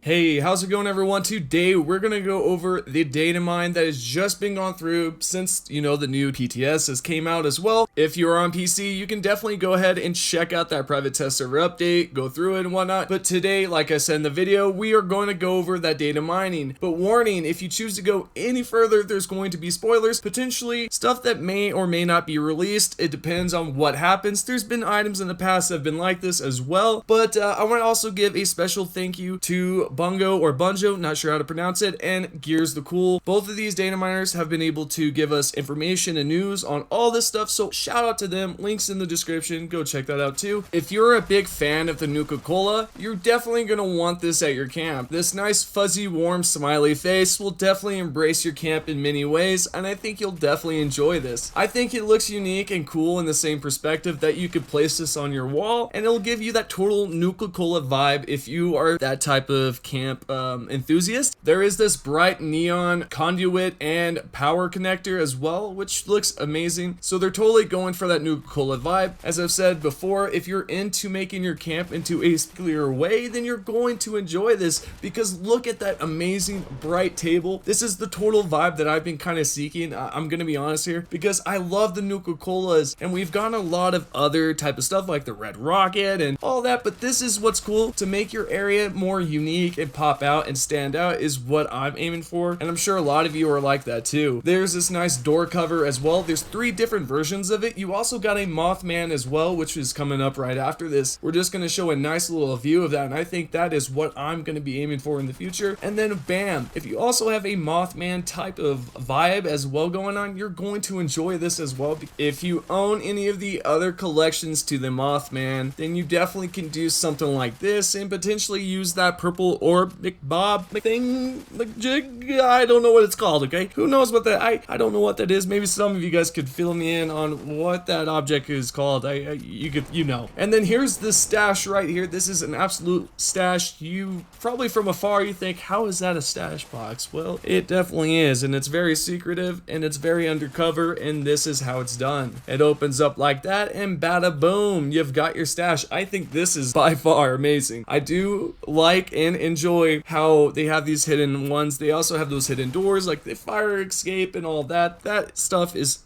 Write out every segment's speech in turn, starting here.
Hey, how's it going everyone? Today we're going to go over the Datamine that has just been gone through since, the new PTS has came out as well. If you're on PC, you can definitely go ahead and check out that private test server update, go through it and whatnot. But today, like I said in the video, we are going to go over that data mining. But warning, if you choose to go any further, there's going to be spoilers, potentially stuff that may or may not be released. It depends on what happens. There's been items in the past that have been like this as well. But I want to also give a special thank you to Bunjo, not sure how to pronounce it, and Gears the Cool. Both of these data miners have been able to give us information and news on all this stuff, so shout out to them. Links in the description, go check that out too. If you're a big fan of the Nuka-Cola, you're definitely gonna want this at your camp. This nice fuzzy warm smiley face will definitely embrace your camp in many ways, and I think you'll definitely enjoy this. I think it looks unique and cool in the same perspective that you could place this on your wall, and it'll give you that total Nuka-Cola vibe if you are that type of camp enthusiast. There is this bright neon conduit and power connector as well, which looks amazing. So they're totally going for that Nuka-Cola vibe. As I've said before, if you're into making your camp into a clear way, then you're going to enjoy this, because look at that amazing bright table. This is the total vibe that I've been kind of seeking. I'm gonna be honest here, because I love the Nuka-Colas, and we've gotten a lot of other type of stuff like the Red Rocket and all that, but this is what's cool to make your area more unique and pop out and stand out is what I'm aiming for, and I'm sure a lot of you are like that too. There's this nice door cover as well. There's 3 different versions of it. You also got a Mothman as well, which is coming up right after this. We're just going to show a nice little view of that, and I think that is what I'm going to be aiming for in the future. And then bam, if you also have a Mothman type of vibe as well going on, you're going to enjoy this as well. If you own any of the other collections to the Mothman, then you definitely can do something like this and potentially use that purple orb McBob thing, jig. I don't know what it's called, okay? Who knows what that, I don't know what that is. Maybe some of you guys could fill me in on what that object is called. You could, And then here's the stash right here. This is an absolute stash. You probably from afar, you think, how is that a stash box? Well, it definitely is, and it's very secretive, and it's very undercover, and this is how it's done. It opens up like that, and bada boom, you've got your stash. I think this is by far amazing. I do like and enjoy how they have these hidden ones. They also have those hidden doors like the fire escape and all that. That stuff is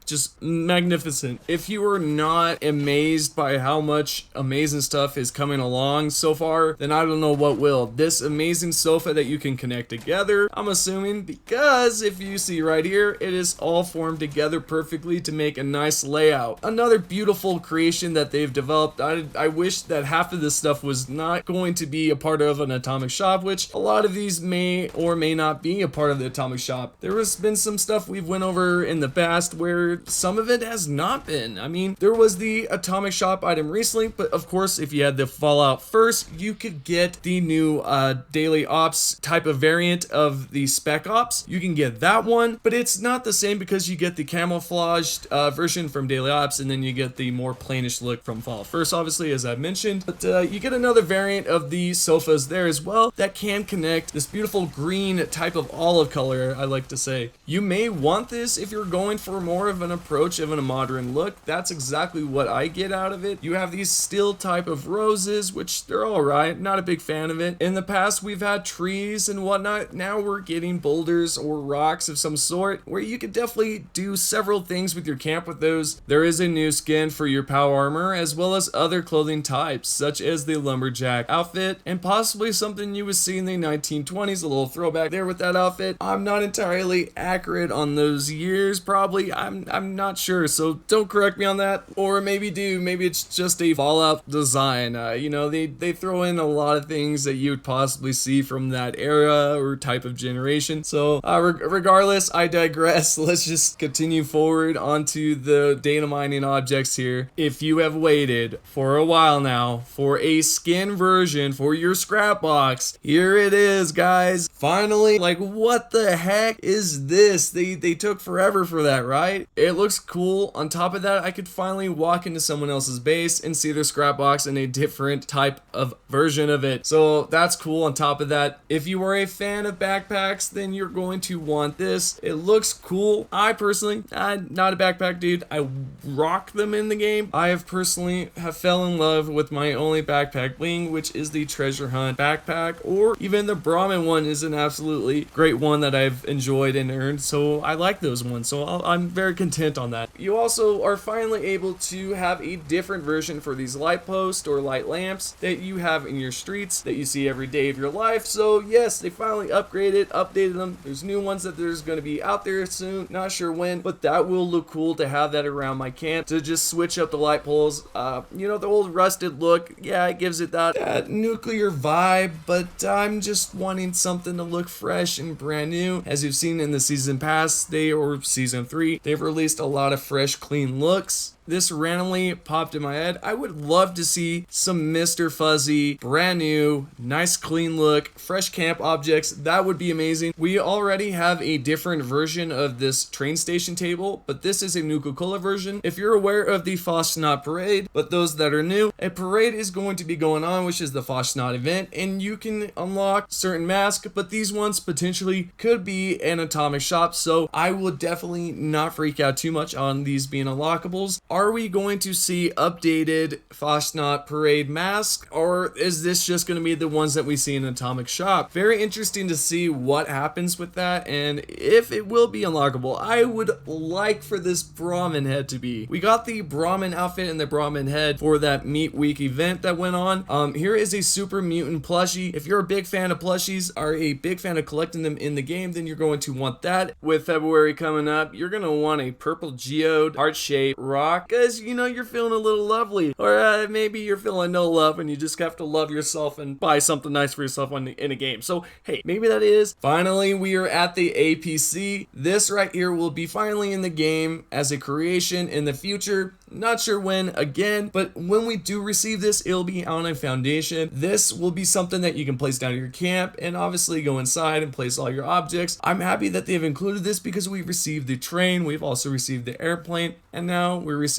just magnificent. If you are not amazed by how much amazing stuff is coming along so far, then I don't know what will. This amazing sofa that you can connect together, I'm assuming, because if you see right here, it is all formed together perfectly to make a nice layout. Another beautiful creation that they've developed. I wish that half of this stuff was not going to be a part of an atomic shop, which a lot of these may or may not be a part of the atomic shop. There has been some stuff we've went over in the past where some of it has not been. I mean, there was the atomic shop item recently, but of course, if you had the Fallout first, you could get the new daily ops type of variant of the spec ops. You can get that one, but it's not the same because you get the camouflaged version from daily ops, and then you get the more plainish look from Fallout first, obviously, as I mentioned. But you get another variant of the sofas there as well that can connect this beautiful green type of olive color, I like to say. You may want this if you're going for more of an approach of a modern look. That's exactly what I get out of it. You have these steel type of roses, which they're all right. Not a big fan of it. In the past, we've had trees and whatnot. Now we're getting boulders or rocks of some sort, where you could definitely do several things with your camp with those. There is a new skin for your power armor, as well as other clothing types, such as the lumberjack outfit, and possibly something you would see in the 1920s, a little throwback there with that outfit. I'm not entirely accurate on those years, probably. I'm not sure, so don't correct me on that. Or maybe do. Maybe it's just a Fallout design. They throw in a lot of things that you would possibly see from that era or type of generation. So regardless, I digress. Let's just continue forward onto the data mining objects here. If you have waited for a while now for a skin version for your scrap box, here it is, guys. Finally, like, what the heck is this? They took forever for that, right? It looks cool. On top of that, I could finally walk into someone else's base and see their scrap box in a different type of version of it. So that's cool. On top of that, if you are a fan of backpacks, then you're going to want this. It looks cool. I personally, I'm not a backpack dude. I rock them in the game. I have personally fell in love with my only backpack wing, which is the treasure hunt backpack, or even the Brahmin one is an absolutely great one that I've enjoyed and earned, so I like those ones, so I'm very content on that. You also are finally able to have a different version for these light posts or light lamps that you have in your streets that you see every day of your life. So yes, they finally updated them. There's new ones that there's going to be out there soon, not sure when, but that will look cool to have that around my camp, to just switch up the light poles. You know, the old rusted look, yeah, it gives it that nuclear vibe, but I'm just wanting something to look fresh and brand new. As you've seen in the season pass, or season 3, they've released a lot of fresh, clean looks. This randomly popped in my head. I would love to see some Mr. Fuzzy, brand new, nice clean look, fresh camp objects. That would be amazing. We already have a different version of this train station table, but this is a Nuka-Cola version. If you're aware of the Fasnacht parade, but those that are new, a parade is going to be going on, which is the Fasnacht event, and you can unlock certain masks, but these ones potentially could be an atomic shop, so I will definitely not freak out too much on these being unlockables. Are we going to see updated Fasnacht parade masks, or is this just going to be the ones that we see in Atomic Shop? Very interesting to see what happens with that, and if it will be unlockable. I would like for this Brahmin head to be. We got the Brahmin outfit and the Brahmin head for that Meat Week event that went on. Here is a Super Mutant plushie. If you're a big fan of plushies, are a big fan of collecting them in the game, then you're going to want that. With February coming up, you're going to want a purple geode heart-shaped rock, because you know you're feeling a little lovely, or maybe you're feeling no love and you just have to love yourself and buy something nice for yourself in a game. So hey, maybe that is. Finally, we are at the APC. This right here will be finally in the game as a creation in the future. Not sure when again, but when we do receive this, it'll be on a foundation. This will be something that you can place down at your camp and obviously go inside and place all your objects. I'm happy that they've included this because we received the train, we've also received the airplane, and now we're receiving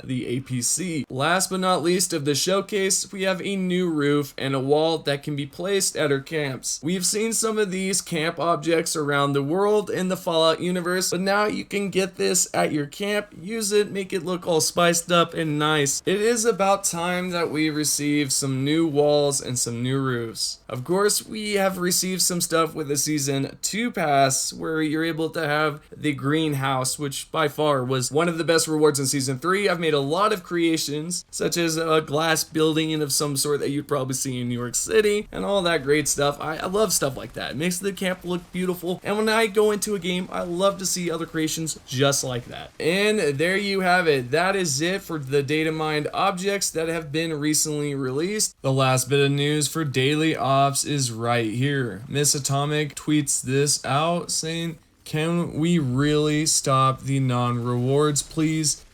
the APC. Last but not least of the showcase, we have a new roof and a wall that can be placed at our camps. We've seen some of these camp objects around the world in the Fallout universe, but now you can get this at your camp, use it, make it look all spiced up and nice. It is about time that we receive some new walls and some new roofs. Of course, we have received some stuff with the Season 2 pass where you're able to have the greenhouse, which by far was one of the best rewards in Season 3. I've made a lot of creations, such as a glass building of some sort that you'd probably see in New York City and all that great stuff. I love stuff like that. It makes the camp look beautiful, and when I go into a game, I love to see other creations just like that. And there you have it. That is it for the Datamine objects that have been recently released. The last bit of news for daily ops is right here. Miss Atomic tweets this out saying, "Can we really stop the non-rewards, please?"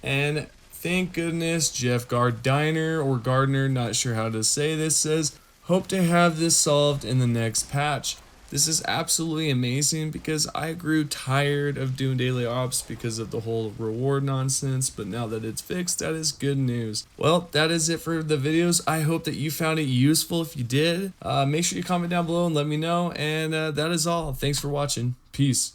And thank goodness Jeff Gardiner, or Gardner, not sure how to say this, says, "Hope to have this solved in the next patch." This is absolutely amazing because I grew tired of doing daily ops because of the whole reward nonsense, but now that it's fixed, that is good news. Well, that is it for the videos. I hope that you found it useful. If you did, make sure you comment down below and let me know, and that is all. Thanks for watching. Peace.